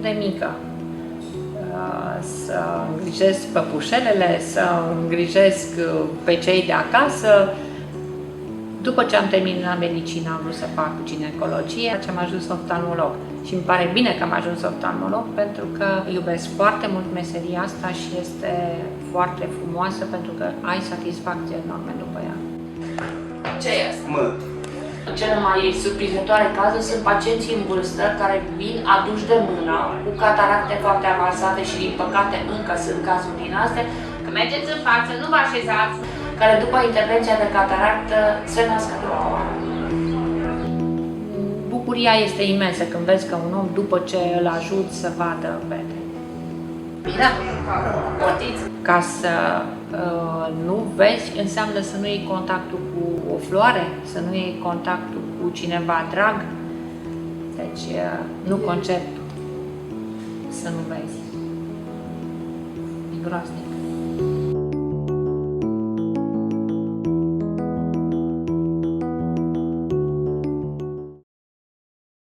de mică. Să îngrijesc păpușelele, să îngrijesc pe cei de acasă. După ce am terminat medicina, am vrut să fac ginecologie, am ajuns oftalmolog. Și îmi pare bine că am ajuns oftalmolog pentru că iubesc foarte mult meseria asta și este foarte frumoasă pentru că ai satisfacție enorme după ea. Ce e asta? Cele mai surprinzătoare cazuri sunt pacienții în vârstă care vin aduși de mână, cu cataracte foarte avansate și din păcate încă sunt cazuri din astea. Că mergeți în față, nu vă așezați, care după intervenția de cataractă se nasc a doua oară. Bucuria este imensă când vezi că un om, după ce îl ajut să vadă bine. Bine? Potiți? Ca să nu vezi, înseamnă să nu iei contactul cu o floare, să nu iei contactul cu cineva drag. Deci nu concep să nu vezi. E groaznic.